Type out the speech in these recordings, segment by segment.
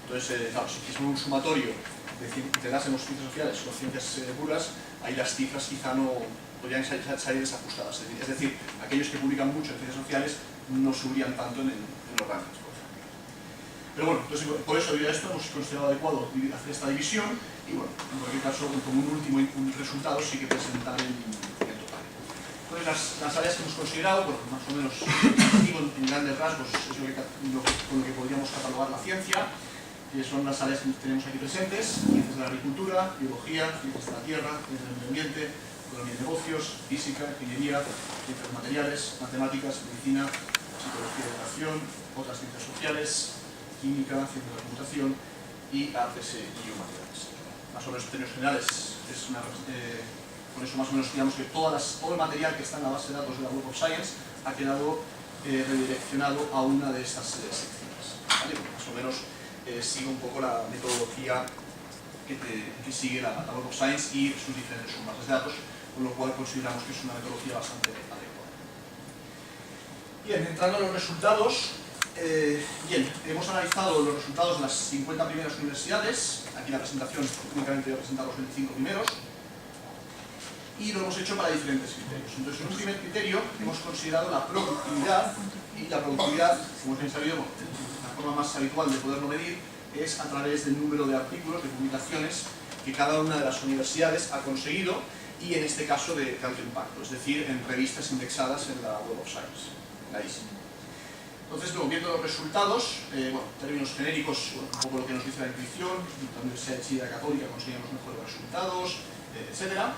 Entonces, claro, si quisiéramos un sumatorio de integrásemos ciencias sociales o ciencias puras, ahí las cifras quizá no podrían salir desajustadas. Es decir, aquellos que publican mucho en ciencias sociales no subirían tanto en los rankings. Pero bueno, entonces, por eso, debido a esto, hemos considerado adecuado hacer esta división y, bueno, en cualquier caso, como un último resultado, sí que presentar el total. Entonces, las áreas que hemos considerado, bueno, más o menos, en grandes rasgos, es con lo que podríamos catalogar la ciencia, que son las áreas que tenemos aquí presentes: ciencias de la agricultura, biología, ciencias de la tierra, ciencias del medio ambiente, economía de negocios, física, ingeniería, ciencias materiales, matemáticas, medicina, psicología de educación, otras ciencias sociales, química, ciencia de la computación y artes y humanidades. Más o menos en términos generales, por eso más o menos digamos que todo el material que está en la base de datos de la Web of Science ha quedado redireccionado a una de estas secciones. ¿Vale? Más o menos sigue un poco la metodología que sigue la Web of Science y sus diferentes subbases de datos, con lo cual consideramos que es una metodología bastante adecuada. Bien, entrando en los resultados. Bien, hemos analizado los resultados de las 50 primeras universidades. Aquí la presentación únicamente voy a presentar los 25 primeros. Y lo hemos hecho para diferentes criterios. Entonces, en un primer criterio hemos considerado la productividad, y la productividad, como es bien sabido, la forma más habitual de poderlo medir es a través del número de artículos, de publicaciones que cada una de las universidades ha conseguido, y en este caso de alto impacto, es decir, en revistas indexadas en la Web of Science, la ISI. Entonces, luego, viendo los resultados, bueno, en términos genéricos, bueno, un poco lo que nos dice la intuición, la Universidad de Chile Católica conseguimos mejores resultados, etc.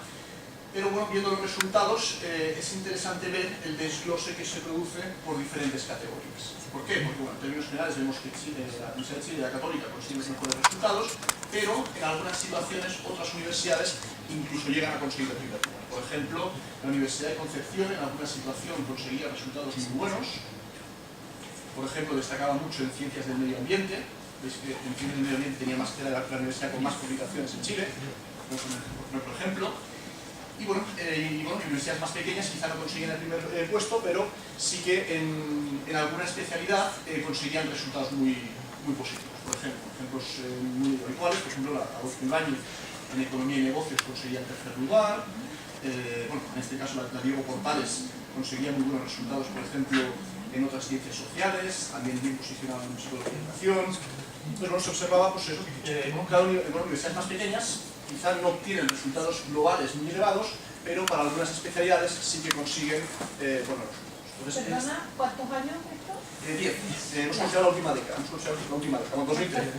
Pero bueno, viendo los resultados, es interesante ver el desglose que se produce por diferentes categorías. ¿Por qué? Porque, bueno, en términos generales vemos que la Universidad de Chile Católica consigue mejores resultados, pero en algunas situaciones otras universidades incluso llegan a conseguir el primer lugar. Por ejemplo, la Universidad de Concepción en alguna situación conseguía resultados muy buenos. Por ejemplo, destacaba mucho en ciencias del medio ambiente. Veis que en ciencias del medio ambiente tenía más que la universidad con más publicaciones en Chile, por ejemplo. Y bueno, universidades más pequeñas quizá no consiguen el primer puesto, pero sí que en alguna especialidad conseguían resultados muy positivos. Por ejemplo, ejemplos muy habituales, por ejemplo, la Adolfo Ibáñez en economía y negocios conseguía el tercer lugar. Bueno, en este caso la Diego Portales conseguía muy buenos resultados, por ejemplo, en otras ciencias sociales, también bien posicionado en psicología y educación. Entonces, bueno, se observaba, pues eso, en universidades más pequeñas quizá no obtienen resultados globales muy elevados, pero para algunas especialidades sí que consiguen buenos resultados. ¿Perdona? ¿Cuántos años esto? 10. Hemos considerado la última década, como 2013.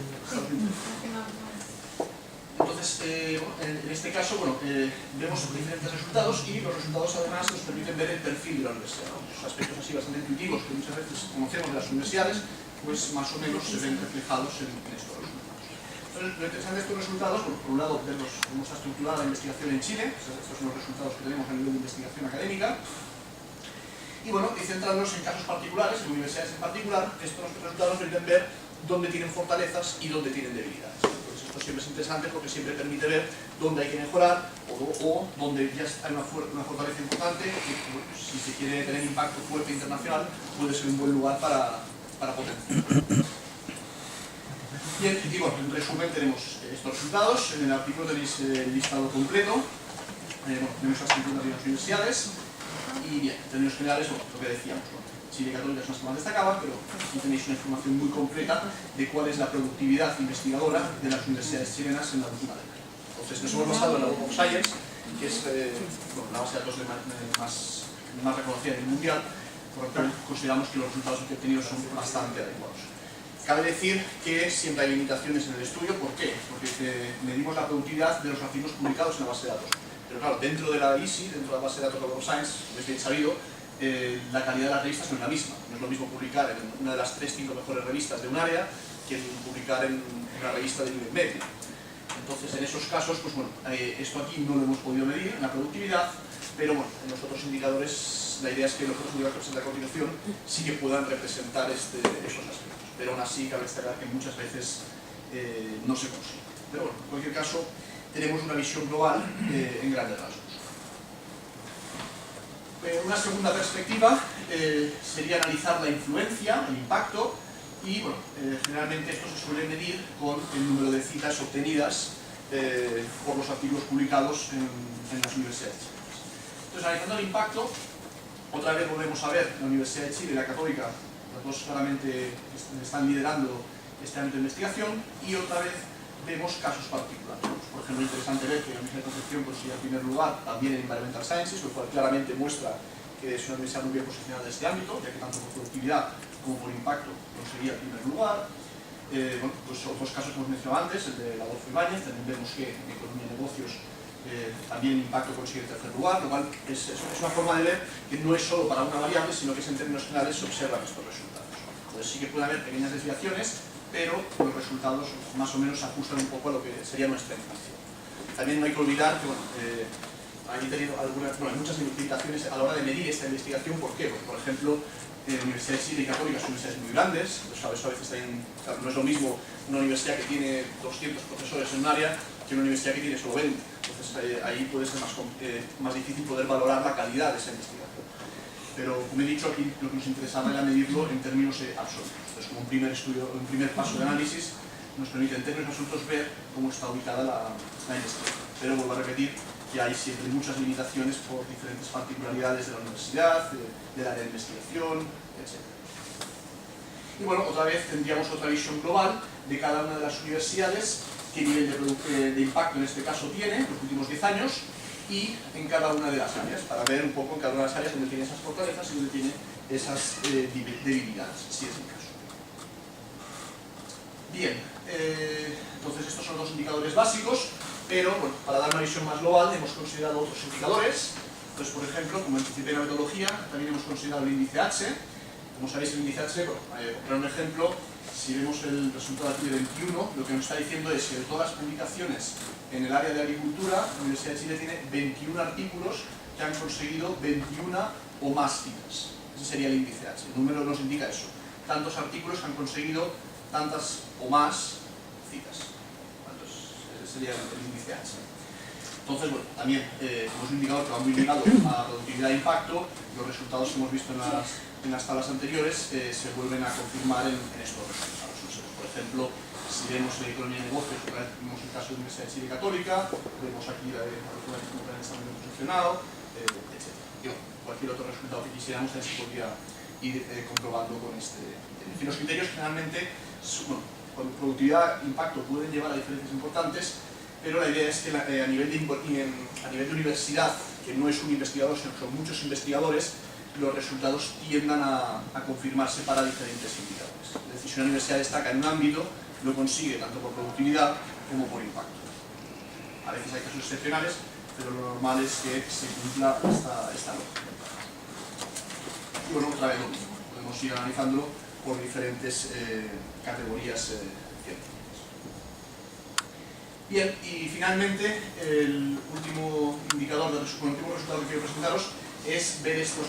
Entonces, en este caso, bueno, vemos diferentes resultados y los resultados además nos permiten ver el perfil de la universidad, ¿no? Los aspectos así bastante intuitivos que muchas veces conocemos de las universidades, pues más o menos se ven reflejados en estos resultados. Entonces, lo interesante de estos resultados, bueno, por un lado, vemos cómo está estructurada la investigación en Chile, estos son los resultados que tenemos a nivel de investigación académica, y bueno, y centrarnos en casos particulares, en universidades en particular, estos resultados permiten ver dónde tienen fortalezas y dónde tienen debilidades. Esto siempre es interesante porque siempre permite ver dónde hay que mejorar o dónde ya hay una fortaleza importante que, bueno, si se quiere tener impacto fuerte internacional, puede ser un buen lugar para potenciar. Bien, y bueno, en resumen tenemos estos resultados. En el artículo tenéis el listado completo. Bueno, tenemos las 50 universidades y bien, en términos generales, bueno, lo que decíamos, ¿no? Chile Católica es una que más destacaba, pero aquí tenéis una información muy completa de cuál es la productividad investigadora de las universidades chilenas en la última década. Entonces, nos hemos basado en la Web of Science, que es la base de datos más reconocida a nivel mundial, por lo cual consideramos que los resultados que obtenidos son bastante adecuados. Cabe decir que siempre hay limitaciones en el estudio. ¿Por qué? Porque medimos la productividad de los artículos publicados en la base de datos. Pero claro, dentro de la ISI, dentro de la base de datos de Web of Science, es bien sabido, la calidad de las revistas no es la misma. No es lo mismo publicar en una de las 3-5 mejores revistas de un área que publicar en una revista de nivel medio. Entonces, en esos casos, pues bueno, esto aquí no lo hemos podido medir en la productividad, pero bueno, en los otros indicadores, la idea es que los otros indicadores que presentan a continuación sí que puedan representar estos aspectos. Pero aún así cabe destacar que muchas veces no se consigue. Pero bueno, en cualquier caso, tenemos una visión global en grandes rasgos. Una segunda perspectiva sería analizar la influencia, el impacto y bueno, generalmente esto se suele medir con el número de citas obtenidas por los artículos publicados en las universidades. Entonces, analizando el impacto, otra vez volvemos a ver la Universidad de Chile y la Católica, las dos claramente están liderando este ámbito de investigación, y otra vez vemos casos particulares. Por ejemplo, es interesante ver que la Universidad de Concepción consigue el primer lugar también en Environmental Sciences, lo cual claramente muestra que es una universidad muy bien posicionada en este ámbito, ya que tanto por productividad como por impacto conseguía el primer lugar. Bueno, pues otros casos que hemos mencionado antes, el de Adolfo Ibáñez, también vemos que en economía y negocios también el impacto consigue el tercer lugar, lo cual es una forma de ver que no es solo para una variable, sino que en términos generales se observan estos resultados. Entonces sí que puede haber pequeñas desviaciones, pero los resultados más o menos se ajustan un poco a lo que sería nuestra estimación. También no hay que olvidar que hay muchas limitaciones a la hora de medir esta investigación. ¿Por qué? Porque, por ejemplo, Universidad de Chile y Católica son universidades muy grandes, pues a veces claro, no es lo mismo una universidad que tiene 200 profesores en un área que una universidad que tiene solo 20. Entonces ahí puede ser más difícil poder valorar la calidad de esa investigación. Pero, como he dicho, aquí lo que nos interesaba era medirlo en términos absolutos. Entonces, como un primer paso de análisis, nos permite en términos absolutos ver cómo está ubicada la investigación. Pero vuelvo a repetir que hay siempre muchas limitaciones por diferentes particularidades de la universidad, del área de investigación, etc. Y bueno, otra vez tendríamos otra visión global de cada una de las universidades, qué nivel de impacto en este caso tiene en los últimos 10 años, y en cada una de las áreas, para ver un poco en cada una de las áreas donde tiene esas fortalezas y donde tiene esas debilidades, si es el caso. Bien, entonces estos son los indicadores básicos, pero bueno, para dar una visión más global hemos considerado otros indicadores. Entonces, por ejemplo, como anticipé en la metodología, también hemos considerado el índice H. Como sabéis, el índice H, por poner un ejemplo, si vemos el resultado aquí de 21, lo que nos está diciendo es que de todas las publicaciones en el área de agricultura, la Universidad de Chile tiene 21 artículos que han conseguido 21 o más citas. Ese sería el índice H. El número nos indica eso. Tantos artículos que han conseguido tantas o más citas. Ese sería el índice H. Entonces, bueno, también como es un indicador que va muy ligado a productividad e impacto, los resultados que hemos visto en las tablas anteriores se vuelven a confirmar en estos resultados. Por ejemplo, si vemos la economía de negocios, vemos el caso de la Universidad de Chile Católica, vemos aquí la de la examen posicionado, etc. Y bueno, cualquier otro resultado que quisiéramos se podría ir comprobando con este. En fin, los criterios generalmente, bueno, con productividad e impacto pueden llevar a diferencias importantes, pero la idea es que a nivel de universidad, que no es un investigador, sino que son muchos investigadores, los resultados tiendan a confirmarse para diferentes indicadores. Es decir, si una universidad destaca en un ámbito, lo consigue tanto por productividad como por impacto. A veces hay casos excepcionales, pero lo normal es que se cumpla esta lógica. Y bueno, otra vez lo mismo, podemos ir analizándolo por diferentes categorías científicas. Bien, y finalmente, el último indicador, el último resultado que quiero presentaros es ver estos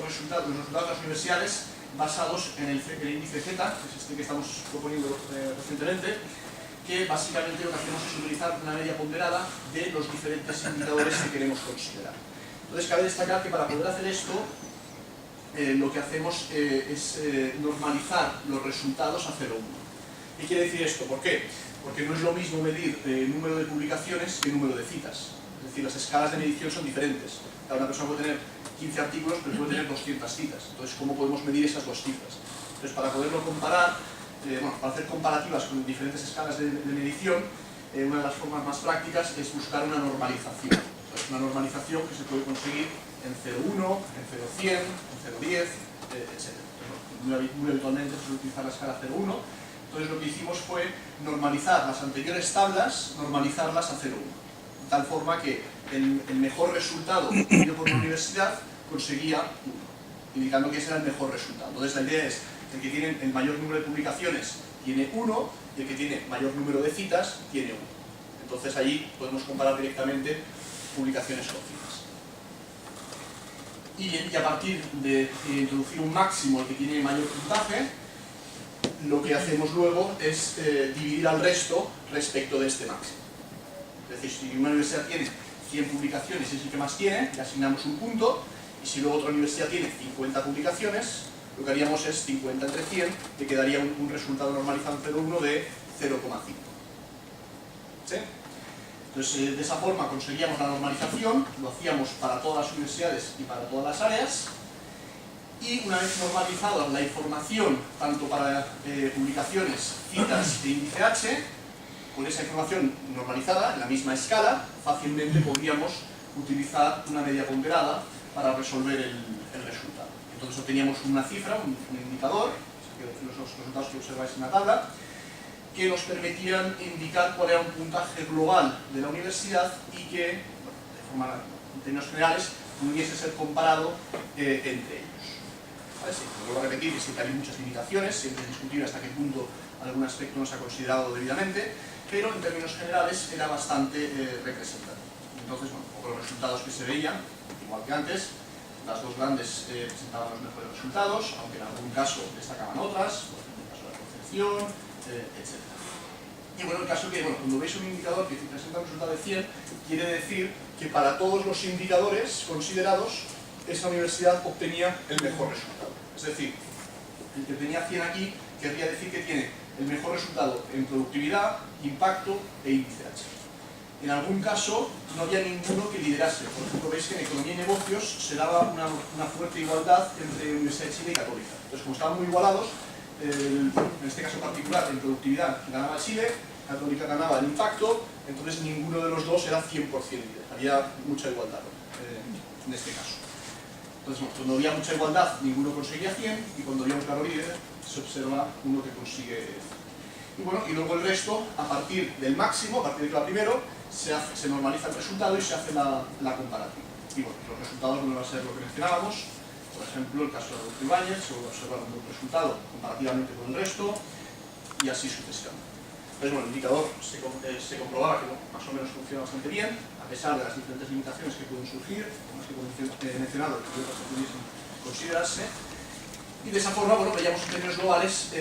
resultados, los resultados de las universidades basados en el índice Z, que es este que estamos proponiendo recientemente, que básicamente lo que hacemos es utilizar una media ponderada de los diferentes indicadores que queremos considerar. Entonces, cabe destacar que para poder hacer esto, lo que hacemos es normalizar los resultados a 0,1. ¿Qué quiere decir esto? ¿Por qué? Porque no es lo mismo medir número de publicaciones que número de citas. Es decir, las escalas de medición son diferentes. Cada una persona puede tener 15 artículos, pero puede tener 200 citas. Entonces, ¿cómo podemos medir esas dos cifras? Entonces, para poderlo comparar, para hacer comparativas con diferentes escalas de medición, una de las formas más prácticas es buscar una normalización. Entonces, una normalización que se puede conseguir en 0,1, en 0,100, en 0,10, etc. Muy habitualmente se suele utilizar la escala 0,1. Entonces lo que hicimos fue normalizar las anteriores tablas, normalizarlas a 0,1. De tal forma que el mejor resultado obtenido por una universidad conseguía 1, indicando que ese era el mejor resultado. Entonces la idea es que el que tiene el mayor número de publicaciones tiene 1 y el que tiene mayor número de citas tiene 1. Entonces ahí podemos comparar directamente publicaciones con citas. Y a partir de introducir un máximo al que tiene mayor puntaje, lo que hacemos luego es dividir al resto respecto de este máximo. Es decir, si una universidad tiene 100 publicaciones y es el que más tiene, le asignamos un punto, y si luego otra universidad tiene 50 publicaciones, lo que haríamos es 50 entre 100, que quedaría un resultado normalizado en 0,1 de 0,5. ¿Sí? Entonces, de esa forma conseguíamos la normalización, lo hacíamos para todas las universidades y para todas las áreas, y una vez normalizada la información, tanto para publicaciones, citas e índice H, con esa información normalizada, en la misma escala, fácilmente podríamos utilizar una media ponderada para resolver el resultado. Entonces obteníamos una cifra, un indicador, los resultados que observáis en la tabla, que nos permitían indicar cuál era un puntaje global de la universidad y que, de forma, en términos generales, pudiese ser comparado entre ellos. ¿Vale? Sí, lo vuelvo a repetir, que siempre hay muchas limitaciones, siempre es discutible hasta qué punto algún aspecto no se ha considerado debidamente, pero en términos generales era bastante representativo. Entonces, bueno, los resultados que se veían, igual que antes, las dos grandes presentaban los mejores resultados, aunque en algún caso destacaban otras, por ejemplo, el caso de la concepción, etc. Y bueno, el caso que, cuando veis un indicador que presenta un resultado de 100, quiere decir que para todos los indicadores considerados, esa universidad obtenía el mejor resultado. Es decir, el que tenía 100 aquí querría decir que tiene el mejor resultado en productividad, impacto e índice H. En algún caso no había ninguno que liderase. Por ejemplo, veis que en economía y negocios se daba una fuerte igualdad entre Universidad de Chile y Católica. Entonces, como estaban muy igualados, en este caso particular, en productividad ganaba Chile, Católica ganaba el impacto, entonces ninguno de los dos era 100% líder. Había mucha igualdad en este caso. Entonces, cuando había mucha igualdad, ninguno conseguía 100, y cuando había un claro líder, se observa uno que consigue 100. Y bueno, y luego el resto, a partir del máximo, a partir de cada primero, se normaliza el resultado y se hace la comparativa. Y bueno, los resultados vuelven a ser lo que mencionábamos. Por ejemplo, el caso de Adolfo Ibáñez, se vuelve a observar un buen resultado comparativamente con el resto, y así sucesivamente. Entonces, bueno, el indicador se comprobaba que más o menos funciona bastante bien, a pesar de las diferentes limitaciones que pueden surgir, como las que he mencionado, que otras que pudiesen considerarse. Y de esa forma, bueno, veíamos en términos globales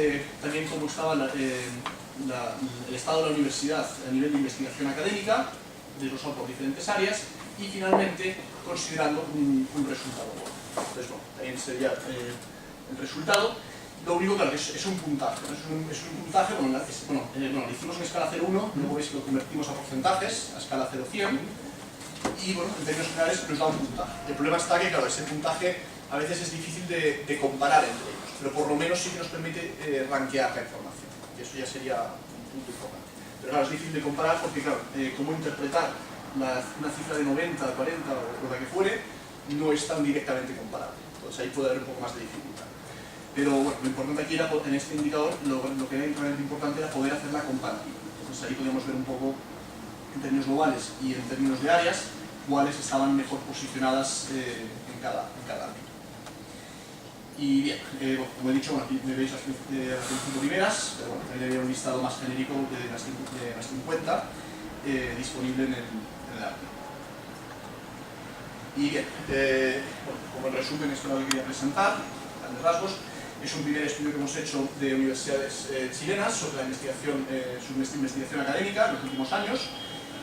también cómo estaba el estado de la universidad a nivel de investigación académica, desglosado por diferentes áreas, y finalmente considerando un resultado bueno. Entonces, bueno, también sería el resultado. Lo único, claro, que es un puntaje, ¿no? Es un puntaje, lo hicimos en escala 0,1, luego veis que lo convertimos a porcentajes, a escala 0,100, y bueno, en términos generales nos da un puntaje. El problema está que, claro, ese puntaje a veces es difícil de comparar entre ellos, pero por lo menos sí que nos permite rankear la información, y eso ya sería un punto importante. Pero claro, es difícil de comparar porque, claro, cómo interpretar una cifra de 90, 40 o la que fuere, no es tan directamente comparable. Entonces ahí puede haber un poco más de dificultad. Pero bueno, lo importante aquí era, en este indicador, lo que era realmente importante era poder hacer la comparativa. Entonces ahí podíamos ver un poco, en términos globales y en términos de áreas, cuáles estaban mejor posicionadas en cada ámbito. Y bien, como he dicho, aquí me veis las 25 primeras, pero bueno, también había un listado más genérico de las 50 disponible en el artículo. Y bien, como en resumen, esto es lo que quería presentar, grandes rasgos. Es un primer estudio que hemos hecho de universidades chilenas sobre la investigación académica en los últimos años.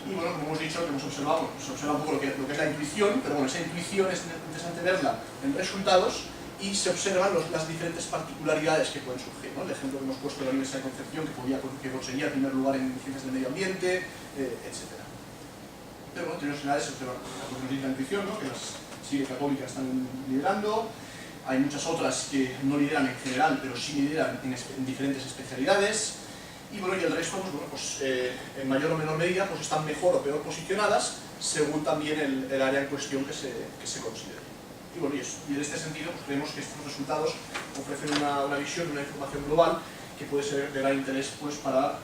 Y bueno, como hemos dicho, lo que hemos observado, se observa un poco lo que es la intuición, pero bueno, esa intuición es interesante verla en resultados y se observan las diferentes particularidades que pueden surgir, ¿no? El ejemplo que hemos puesto de la Universidad de Concepción, que conseguía el primer lugar en ciencias del medio ambiente, etc. Pero bueno, en términos generales se observa la intuición, ¿no? Que las Chile católicas están liderando. Hay muchas otras que no lideran en general, pero sí lideran en diferentes especialidades. Y bueno, y el resto, pues, bueno, pues, en mayor o menor medida, pues están mejor o peor posicionadas según también el área en cuestión que se considere. Y bueno, y en este sentido, pues creemos que estos resultados ofrecen una visión, una información global que puede ser de gran interés, pues, para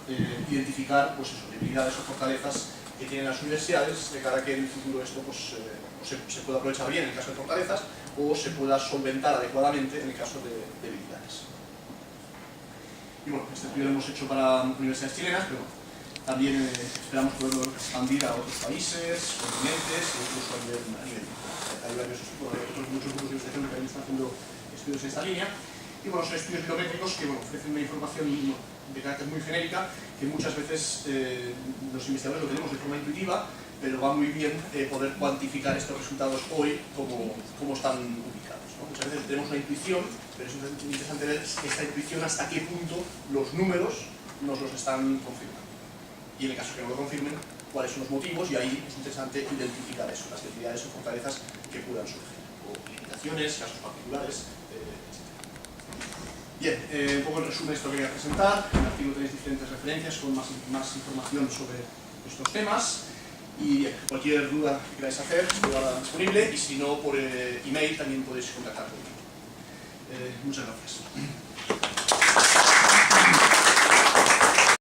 identificar, pues, eso, debilidades o fortalezas que tienen las universidades de cara a que en el futuro esto, pues, se pueda aprovechar bien en el caso de fortalezas o se pueda solventar adecuadamente en el caso de debilidades. Y bueno, este estudio lo hemos hecho para universidades chilenas, pero también esperamos poderlo expandir a otros países, continentes e incluso a nivel mundial. Hay varios muchos grupos de investigación que también están haciendo estudios en esta línea. Y bueno, son estudios bibliométricos que ofrecen una información de carácter muy genérica que muchas veces los investigadores lo tenemos de forma intuitiva, pero va muy bien poder cuantificar estos resultados hoy como están ubicados, ¿no? Muchas veces tenemos una intuición pero es interesante ver esta intuición hasta qué punto los números nos los están confirmando. Y en el caso que no lo confirmen, cuáles son los motivos, y ahí es interesante identificar eso, las debilidades o fortalezas que puedan surgir, o limitaciones, casos particulares, etc. Bien, un poco en resumen esto que quería presentar. En el artículo tenéis diferentes referencias con más información sobre estos temas, y cualquier duda que queráis hacer estoy ahora disponible, y si no por email también podéis contactar conmigo. Muchas gracias.